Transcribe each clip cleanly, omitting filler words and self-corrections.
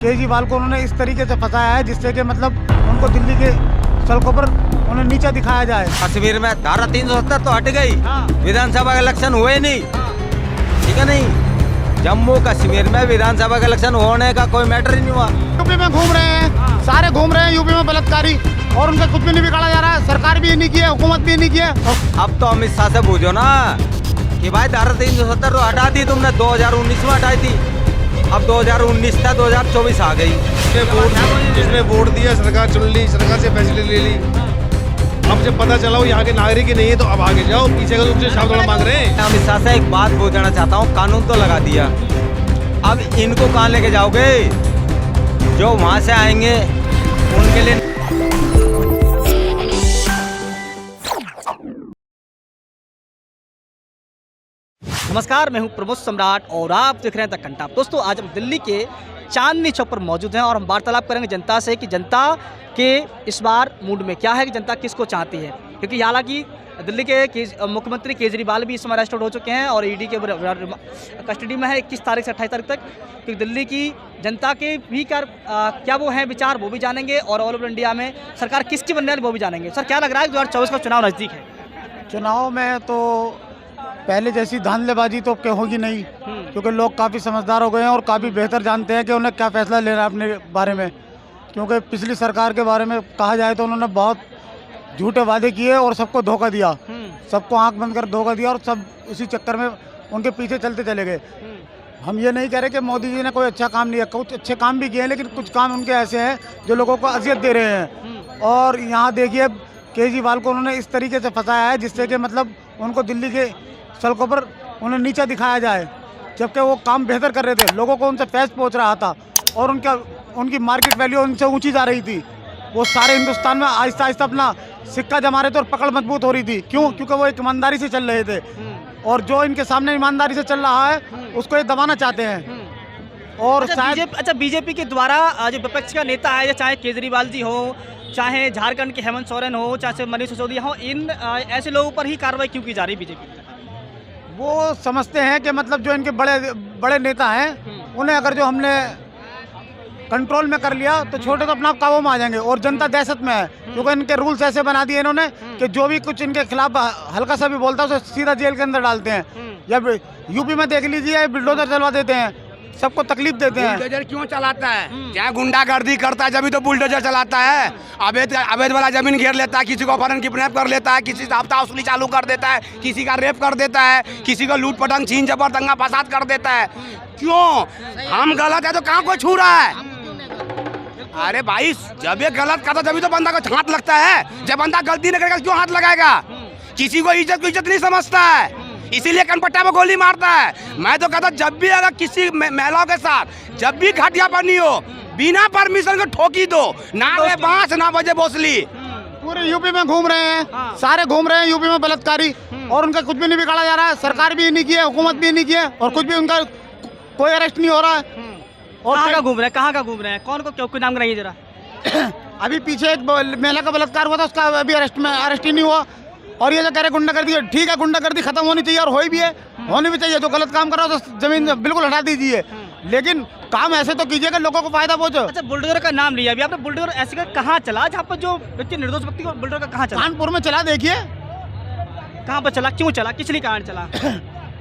केजरीवाल को उन्होंने इस तरीके से फंसाया है जिससे कि मतलब उनको दिल्ली के सड़कों पर उन्हें नीचा दिखाया जाए। कश्मीर में धारा 370 तो हट गई। विधानसभा के इलेक्शन हुए नहीं, ठीक है नहीं। जम्मू कश्मीर में विधानसभा का इलेक्शन होने का कोई मैटर ही नहीं हुआ। यूपी में घूम रहे हैं, सारे घूम रहे हैं यूपी में बलात्कारी, और उनका कुछ भी नहीं बिगाड़ा जा रहा है। सरकार भी नहीं की है, हुकूमत भी नहीं की है। अब तो अमित शाह से पूछो ना कि भाई धारा 370 तो हटा दी तुमने, 2019 में हटाई थी, अब 2019 था 2024 आ गई। जिसने वोट दिया सरकार चुन ली, सरकार से फैसले ले ली। अब जब पता चला वो यहाँ के नागरिक ही नहीं है तो अब आगे जाओ, पीछे का तुमसे शब्द मांग रहे हैं। अमित शाह से एक बात पूछना चाहता हूँ, कानून तो लगा दिया, अब इनको कहाँ लेके जाओगे? जो वहाँ से आएंगे उनके लिए। नमस्कार, मैं हूं प्रमोद सम्राट और आप देख रहे हैं द कंटाप। दोस्तों, आज हम दिल्ली के चांदनी चौक पर मौजूद हैं और हम वार्तालाप करेंगे जनता से कि जनता के इस बार मूड में क्या है, कि जनता किसको चाहती है। क्योंकि हालांकि दिल्ली के मुख्यमंत्री केजरीवाल भी इस समय अरेस्ट हो चुके हैं और ईडी के कस्टडी में है 21 तारीख से 28 तारीख तक। क्योंकि दिल्ली की जनता के भी क्या वो हैं विचार, वो भी जानेंगे, और ऑल ओवर इंडिया में सरकार किसकी बनने वाली वो भी जानेंगे। सर, क्या लग रहा है 2024 का चुनाव नज़दीक है? चुनाव में तो पहले जैसी धांधलेबाजी तो होगी नहीं, क्योंकि लोग काफ़ी समझदार हो गए हैं और काफ़ी बेहतर जानते हैं कि उन्हें क्या फैसला लेना है अपने बारे में। क्योंकि पिछली सरकार के बारे में कहा जाए तो उन्होंने बहुत झूठे वादे किए और सबको धोखा दिया, सबको आंख बंद कर धोखा दिया, और सब उसी चक्कर में उनके पीछे चलते चले गए। हम ये नहीं कह रहे कि मोदी जी ने कोई अच्छा काम नहीं किया, कुछ अच्छे काम भी किए हैं, लेकिन कुछ काम उनके ऐसे हैं जो लोगों को अजियत दे रहे हैं। और यहाँ देखिए, केजरीवाल को उन्होंने इस तरीके से फंसाया है जिससे कि मतलब उनको दिल्ली के सड़कों पर उन्हें नीचा दिखाया जाए, जबकि वो काम बेहतर कर रहे थे, लोगों को उनसे फैज़ पहुंच रहा था और उनकी मार्केट वैल्यू उनसे ऊंची जा रही थी। वो सारे हिंदुस्तान में आहिस्ता आहिस्ता अपना सिक्का जमा रहे थे और पकड़ मजबूत हो रही थी। क्यों? क्योंकि वो एक ईमानदारी से चल रहे थे, और जो इनके सामने ईमानदारी से चल रहा है उसको ये दबाना चाहते हैं। और बीजेपी के द्वारा जो विपक्ष का नेता है, चाहे केजरीवाल जी हो, चाहे झारखंड के हेमंत सोरेन हो, चाहे मनीष सिसोदिया हो, इन ऐसे लोगों पर ही कार्रवाई क्यों की जा रही है बीजेपी? वो समझते हैं कि मतलब जो इनके बड़े नेता हैं उन्हें अगर जो हमने कंट्रोल में कर लिया तो छोटे तो अपना काबू में आ जाएंगे, और जनता दहशत में है। क्योंकि इनके रूल्स ऐसे बना दिए इन्होंने कि जो भी कुछ इनके खिलाफ हल्का सा भी बोलता है उसे सीधा जेल के अंदर डालते हैं। या यूपी में देख लीजिए, बुलडोजर चलवा देते हैं, सबको तकलीफ देते हैं। बुलडोजर क्यों चलाता है? क्या गुंडागर्दी करता है जब तो बुलडोजर चलाता है। अवैध वाला जमीन घेर लेता है, किसी को अपहरण किडनैप कर लेता है, किसी से हफ्ता वसूली चालू कर देता है, किसी का रेप कर देता है, किसी को लूट पटंग छीन झपट दंगा फसाद कर देता है। क्यों? हम गलत है तो कहाँ को छू रहा है? अरे भाई, जब ये गलत करता तभी तो बंदा को हाथ लगता है। जब बंदा गलती नहीं करेगा क्यों हाथ लगाएगा? किसी को इज्जत नहीं समझता है, इसीलिए कनपट्टा में गोली मारता है। मैं तो कहता, जब भी अगर किसी महिलाओं के साथ जब भी घटिया बनी हो, बिना परमिशन के ठोकी दो, ना ले बांस ना बजे बोसली। पूरे यूपी में घूम रहे हैं, सारे घूम रहे हैं यूपी में बलात्कारी, और उनका कुछ भी नहीं बिगाड़ा जा रहा है। सरकार भी नहीं की है, हुकूमत भी नहीं की है, और कुछ भी उनका कोई अरेस्ट नहीं हो रहा है। और कहाँ का घूम रहे हैं, कहाँ का घूम रहे हैं, कौन को क्यों, कोई नाम कराइए जरा। अभी पीछे एक महिला का बलात्कार हुआ था, उसका अभी अरेस्ट ही नहीं हुआ। और ये जो कह रहे गुंडागर्दी, ठीक है, गुंडागर्दी खत्म होनी चाहिए, और हो भी है, होनी भी चाहिए। जो गलत काम कर रहा हो तो जमीन बिल्कुल हटा दीजिए, लेकिन काम ऐसे तो कीजिए कि लोगों को फायदा पहुंचो। अच्छा, बुलडोजर का नाम लिया अभी आपने, बुलडोजर ऐसे का कहाँ चला जहाँ पर जो व्यक्ति निर्दोष व्यक्ति को बुलडोजर का कहाँ चला? कानपुर में चला, देखिए कहाँ पर चला, क्यों चला, किस लिए कारण चला?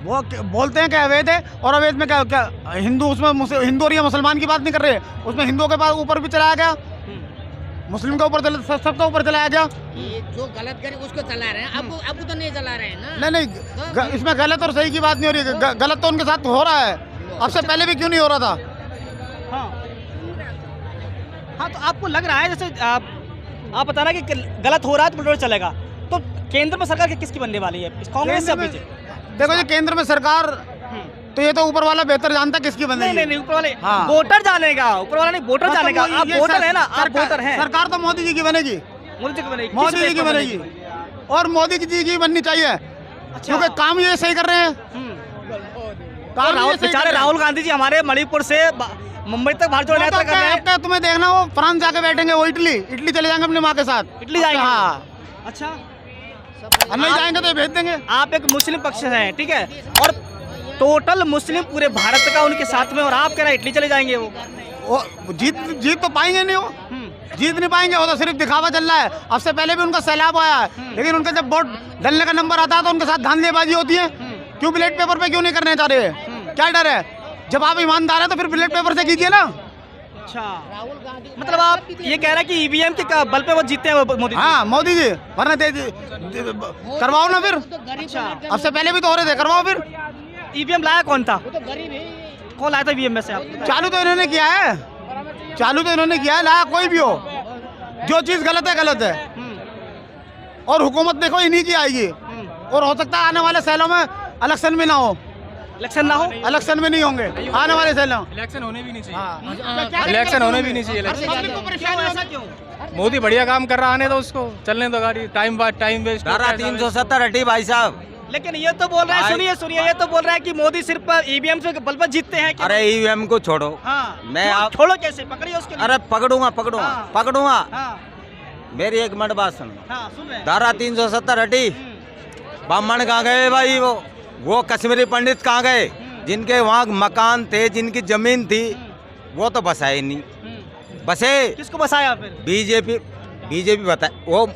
वो बोलते हैं कि अवैध है, और अवैध में क्या हिंदू, उसमें हिंदू और या मुसलमान की बात नहीं कर रहे, उसमें हिंदुओं के पास ऊपर भी चलाया गया, मुस्लिम के ऊपर सबका ऊपर चलाया गया। जो गलत करे उसको चला रहे हैं, अब तो नहीं चला रहे हैं ना। नहीं, इसमें गलत और सही की बात नहीं हो रही है। गलत तो उनके साथ हो रहा है, अब से पहले भी क्यों नहीं हो रहा था? हाँ, तो आपको लग रहा है जैसे आप बता रहे हैं कि गलत हो रहा है तो बुलडोजर चलेगा, तो केंद्र में सरकार किसकी बनने वाली है, कांग्रेस या बीजेपी? देखो जी, केंद्र में सरकार तो ये तो ऊपर वाला बेहतर जानता है किसकी बनेगी। नहीं, ऊपर वाले वोटर जानेगा, ऊपर वाला नहीं, वोटर जानेगा। आप वोटर है ना, आप वोटर हैं। सरकार तो मोदी जी की बनेगी, मोदी जी की बनेगी, मोदी जी की बनेगी, और मोदी जी की बननी चाहिए, क्योंकि काम ये सही कर रहे हैं। बेचारे राहुल गांधी जी हमारे मणिपुर से मुंबई तक भारत जोड़ो यात्रा कर रहे हैं। तुम्हें देखना, वो फ्रांस जाके बैठेंगे, वो इटली चले जाएंगे अपनी माँ के साथ। इटली जाएंगे? हाँ। अच्छा, नहीं जाएंगे तो भेज देंगे। आप एक मुस्लिम पक्ष है, ठीक है, और टोटल मुस्लिम पूरे भारत का उनके साथ में, और आप कह रहे हैं इटली चले जाएंगे? वो जीत तो पाएंगे नहीं वो, जीत नहीं पाएंगे, वो तो सिर्फ दिखावा चल रहा है। अब से पहले भी उनका सैलाब आया है, लेकिन उनका जब वोट डलने का नंबर आता है तो उनके साथ धांधलीबाजी होती है। क्यों बैलेट पेपर पे क्यों नहीं करने चाह रहे? क्या डर है? जब आप ईमानदार है तो फिर बैलेट पेपर से कीजिए ना। अच्छा, मतलब आप ये कह रहे हैं कि ईवीएम के बल पे वो जीते हैं वो मोदी जी? हाँ मोदी जी, वरना करवाओ ना फिर। अच्छा, अब से पहले भी तो हो रहे थे, करवाओ फिर। ईवीएम लाया कौन था? कौन लाया था ईवीएम में से आप? चालू तो इन्होंने किया है, चालू तो इन्होंने किया है, लाया कोई भी हो। जो चीज़ गलत है गलत है, और हुकूमत देखो इन्हीं की आएगी। और हो सकता है आने वाले सालों में इलेक्शन भी ना हो, इलेक्शन ना हो, इलेक्शन भी नहीं होंगे आने वाले सालों। इलेक्शन होने भी नहीं चाहिए, हाँ। इलेक्शन होने भी नहीं चाहिए। पब्लिक को परेशानी ऐसा क्यों? मोदी बढ़िया काम कर रहा, आने दो उसको, चलने दो गाड़ी, टाइम वेस्ट। धारा 370 हटी भाई साहब। लेकिन ये तो बोल रहे हैं, सुनिए, ये तो बोल रहा है कि मोदी सिर्फ ईवीएम से बल पर जीतते हैं कि अरे ईवीएम को छोड़ो, हाँ, मैं आप छोड़ो कैसे, पकड़िए उसके लिए। अरे पकड़ूंगा हाँ। पकड़ूंगा। हाँ, मेरी एक मिनट बात सुनो। हाँ, सुन रहे हैं। धारा 370 हटी, ब्राह्मण कहाँ गए भाई? वो कश्मीरी पंडित कहाँ गए? जिनके वहाँ मकान थे, जिनकी जमीन थी, वो तो बसाए नहीं, बसे। किसको बसाया फिर? बीजेपी बताए, वो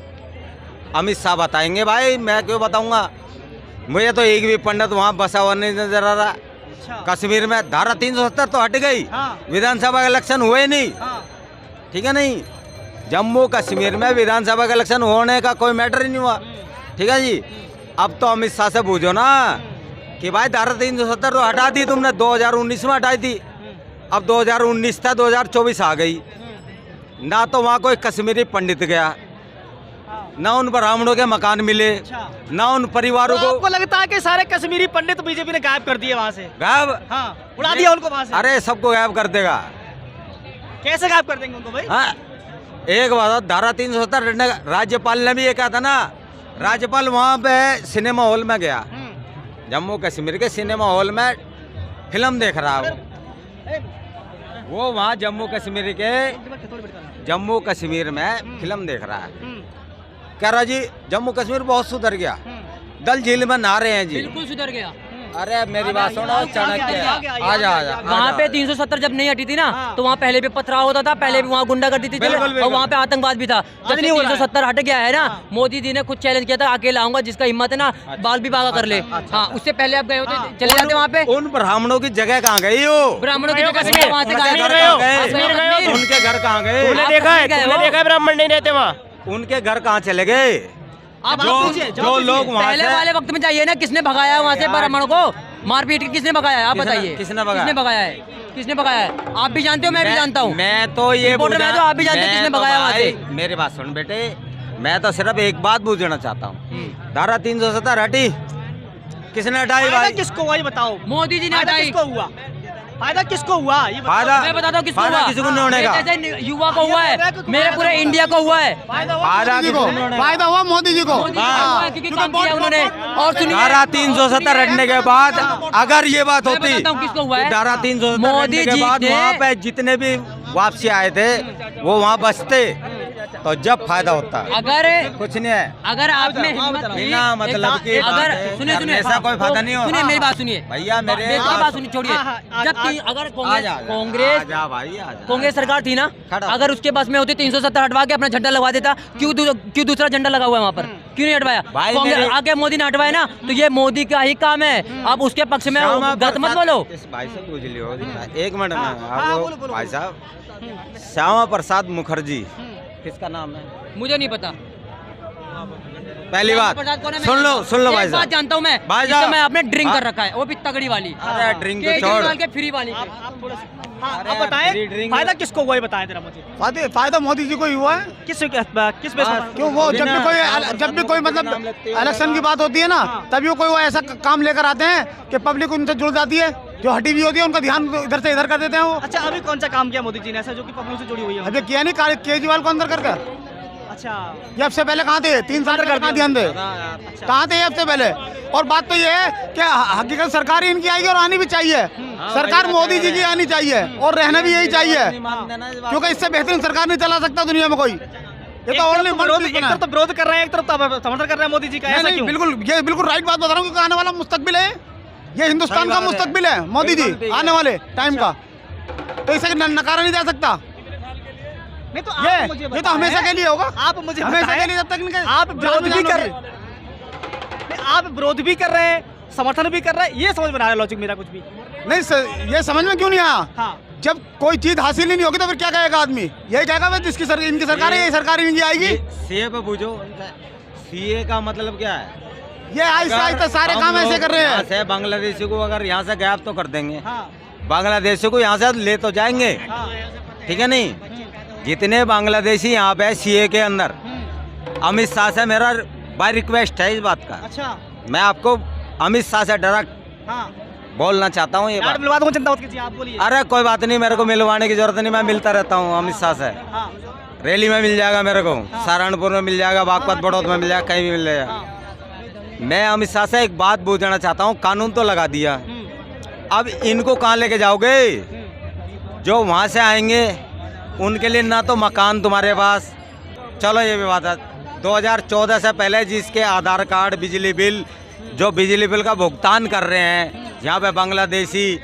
अमित शाह बताएंगे भाई, मैं क्यों बताऊंगा? मुझे तो एक भी पंडित वहाँ बसा हुआ नहीं नजर आ रहा। अच्छा, कश्मीर में धारा 370 तो हट गई, हाँ, विधानसभा का इलेक्शन हुए नहीं, हाँ, ठीक है नहीं। जम्मू कश्मीर में विधानसभा का इलेक्शन होने का कोई मैटर ही नहीं हुआ, ठीक है जी। अब तो अमित शाह से पूछो ना कि भाई धारा 370 तो हटा दी तुमने, 2019 में हटाई थी, अब 2019 था, 2024 आ गई ना, तो वहाँ कोई कश्मीरी पंडित गया ना, उन ब्राह्मणों के मकान मिले अच्छा। ना, उन परिवारों तो को। आपको लगता है कि सारे कश्मीरी पंडित बीजेपी ने गायब कर दिए वहाँ से? गायब? हाँ, उड़ा दिया उनको वहाँ से? अरे सबको गायब कर देगा। कैसे गायब कर देंगे उनको भाई? हाँ, एक बात, धारा 370 हटने का राज्यपाल ने भी ये कहा था ना। राज्यपाल वहाँ पे सिनेमा हॉल में गया, जम्मू कश्मीर के सिनेमा हॉल में फिल्म देख रहा है वो वहाँ जम्मू कश्मीर में फिल्म देख रहा है। कह रहा जी जम्मू कश्मीर बहुत सुधर गया, दल झील में नहा रहे हैं जी। बिल्कुल सुधर गया। अरे मेरी बात सुनो, चाणक्य आजा आजा। वहाँ पे 370 जब नहीं हटी थी ना, तो वहाँ पहले भी पथराव होता था, पहले भी वहाँ गुंडागर्दी थी, और वहाँ पे आतंकवाद भी था। जब 370 हट गया है ना, मोदी जी ने खुद चैलेंज किया था, अकेला आऊंगा, जिसका हिम्मत है ना बाल विभाग कर ले। हाँ, उससे पहले आप गए होते, चले जाते वहाँ पे। उन ब्राह्मणों की जगह कहाँ गई हो? ब्राह्मणों की जगह से वहाँ से उनके घर कहाँ गए? देखा है ब्राह्मण नहीं रहते वहाँ, उनके घर कहाँ चले गए? जो लोग वहाँ पहले वाले वक्त में जाइए ना, किसने भगाया वहाँ से ब्राह्मणों को? मारपीट के किसने भगाया है? आप बताइए, किसने भगाया है? किसने भगाया है? आप भी जानते हो, मैं भी जानता हूँ। मैं तो ये रिपोर्टर में तो आप भी जानते हो किसने भगाया वहाँ से। मेरी बात सुन बेटे, मैं तो सिर्फ एक बात पूछना चाहता हूँ, धारा 370 हटी, किसने हटाई भाई? किसको वही बताओ? मोदी जी ने फायदा हटाई। किसको हुआ? फायदा किसको हुआ? ये बताओ। फायदा मैं बताता हूँ किसको फायदा हुआ। किसी को नहीं होने का। मेरे जैसे युवा को हुआ है, मेरे पूरे इंडिया को हुआ है। फायदा मोदी जी को फायदा हुआ, मोदी जी को। मोदी जी को हुआ है, क्योंकि काम किया उन्होंने। और सुनिए, धारा 370 हटने के बाद अगर ये बात मैं होती बताता हूँ किसको हुआ है। कि धारा 370 मोदी हटने के जी बाद ने- वहाँ पे जितने भी वापसी आए थे वो वहाँ बसते, तो जब फायदा होता। अगर कुछ नहीं है, अगर आप में हिम्मत थी, बिना मतलब की अगर बात है, सुनिए करने से कोई फायदा नहीं होता। सुनिए मेरी बात सुनिए भैया, मेरे बात सुनिए, छोड़िए। जब अगर कांग्रेस कांग्रेस सरकार थी ना, खड़ा। अगर उसके बस में होती 370 हटवा के अपना झंडा लगवा देता, क्यों दूसरा झंडा लगा हुआ है वहाँ पर? क्यों नहीं हटवाया? भाई कांग्रेस मेरे- आगे मोदी ने हटवाया ना, तो ये मोदी का ही काम है। अब उसके पक्ष में गलत मत बोलो। इस भाई से पूछ लियो, एक मिनट में आपको भाई साहब, श्यामा प्रसाद मुखर्जी किसका नाम है? मुझे नहीं पता। पहली बात सुन लो भाई एक बात साहब, जानता हूँ मैं, भाई इस साहब। समय आपने ड्रिंक हाँ। कर रखा है, वो भी तगड़ी वाली। अरे ड्रिंक तो केजरीवाल छोड़, के फ्री वाली। आप थोड़ा सा अरे आप बताएं, फ्री ड्रिंक- फायदा किसको हुआ ये बताएं जरा मुझे। फायदा मोदी जी को ही हुआ है। किस बेस पर? क्यों वो जब भी कोई मतलब इलेक्शन की बात होती है ना, तभी वो कोई ऐसा काम लेकर आते हैं कि पब्लिक उनसे जुड़ जाती है, जो हटी हुई होती है उनका ध्यान इधर से इधर कर देते हैं वो। अच्छा, अभी कौन सा काम किया मोदी जी ने ऐसा जो कि पब्लिक से जुड़ी हुई है? अभी किया नहीं, केजरीवाल को अंदर करके। अच्छा, ये अब से पहले कहाँ थे? 3 साल कर ध्यान दे, कहाँ थे अब से पहले? और बात तो ये है कि हकीकत सरकार ही इनकी आएगी और आनी भी चाहिए। सरकार मोदी जी की आनी चाहिए और रहना भी यही चाहिए, क्योंकि इससे बेहतरीन सरकार नहीं चला सकता दुनिया में कोई। ये तो ओनली एक तरफ तो विरोध कर रहे हैं, एक तरफ तो समर्थन कर रहे हैं मोदी जी का, ऐसा नहीं, क्यों? बिल्कुल ये बिल्कुल राइट बात बता रहा हूँ, क्योंकि आने वाला मुस्तकबिल है, ये हिंदुस्तान का मुस्तकबिल है मोदी जी, आने वाले टाइम का। तो इसे नकारा नहीं जा सकता। नहीं तो ये आप मुझे ये तो हमेशा के लिए होगा, आप मुझे हमेशा बताएं, के लिए, जब तक इनके आप विरोध भी कर आप विरोध भी कर रहे हैं, समर्थन भी कर रहे हैं, ये समझ में आ रहा है लॉजिक मेरा कुछ भी नहीं ये समझ में क्यों नहीं आया? हाँ जब कोई चीज हासिल ही नहीं होगी तो फिर क्या कहेगा आदमी? यही कहेगा भाई जिसकी इनकी सरकार है, यही सरकार इनकी आएगी। सीए पे पूछो, सीए का मतलब क्या है? ये आहिस्ता आहिस्ता सारे काम ऐसे कर रहे यहाँ हैं। से बांग्लादेशी को अगर यहाँ से गायब तो कर देंगे, हाँ बांग्लादेशी को यहाँ से ले तो जाएंगे, हाँ ठीक है नहीं? जितने बांग्लादेशी यहाँ पे सीए के अंदर, अमित शाह से मेरा बाय रिक्वेस्ट है इस बात का, अच्छा मैं आपको अमित शाह से डायरेक्ट हाँ बोलना चाहता हूँ ये यार बात। मिलवा दूंगा चंदा की, आप बोलिए। अरे कोई बात नहीं, मेरे को मिलवाने की जरूरत नहीं, मैं मिलता रहता हूँ अमित शाह से। हाँ रैली में मिल जाएगा मेरे को, सहारनपुर में मिल जाएगा, बागपत बड़ौद में मिल जाएगा, कहीं भी मिल जाएगा। हाँ मैं अमित शाह से एक बात पूछना चाहता हूँ, कानून तो लगा दिया, अब इनको कहाँ लेके जाओगे? जो वहाँ से आएंगे उनके लिए ना तो मकान तुम्हारे पास, चलो ये भी बात है, 2014 से पहले जिसके आधार कार्ड, बिजली बिल, जो बिजली बिल का भुगतान कर रहे हैं यहाँ पे बांग्लादेशी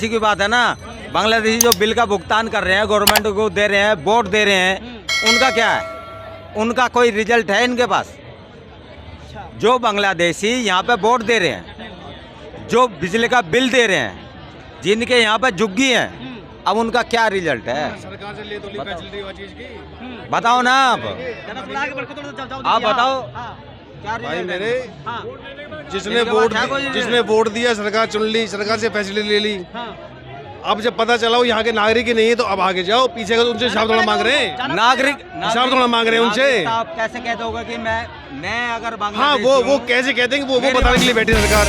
की बात है ना, बांग्लादेशी जो बिल का भुगतान कर रहे हैं, गवर्नमेंट को दे रहे हैं, वोट दे रहे हैं, उनका क्या है? उनका कोई रिजल्ट है इनके पास? जो बांग्लादेशी यहाँ पे वोट दे रहे हैं, जो बिजली का बिल दे रहे हैं, जिनके यहाँ पे झुग्गी हैं, अब उनका क्या रिजल्ट है? सरकार से ले तो ली फैसिलिटी वो चीज की। बताओ ना आप आप बताओ क्या भाई रिजल्ट है? मेरे हाँ जिसने वोट दिया, सरकार चुन ली, सरकार से फैसिलिटी ले ली। अब जब पता चला वो यहाँ के नागरिक ही नहीं है तो अब आगे जाओ, पीछे का तो उनसे हिसाब थोड़ा मांग रहे हैं, नागरिक हिसाब थोड़ा मांग रहे हैं उनसे। नागरिक आप कैसे कहते होगे कि मैं अगर हाँ बांग्लादेशी वो हूँ, कैसे कहते हैं कि वो बताने के लिए बैठी सरकार।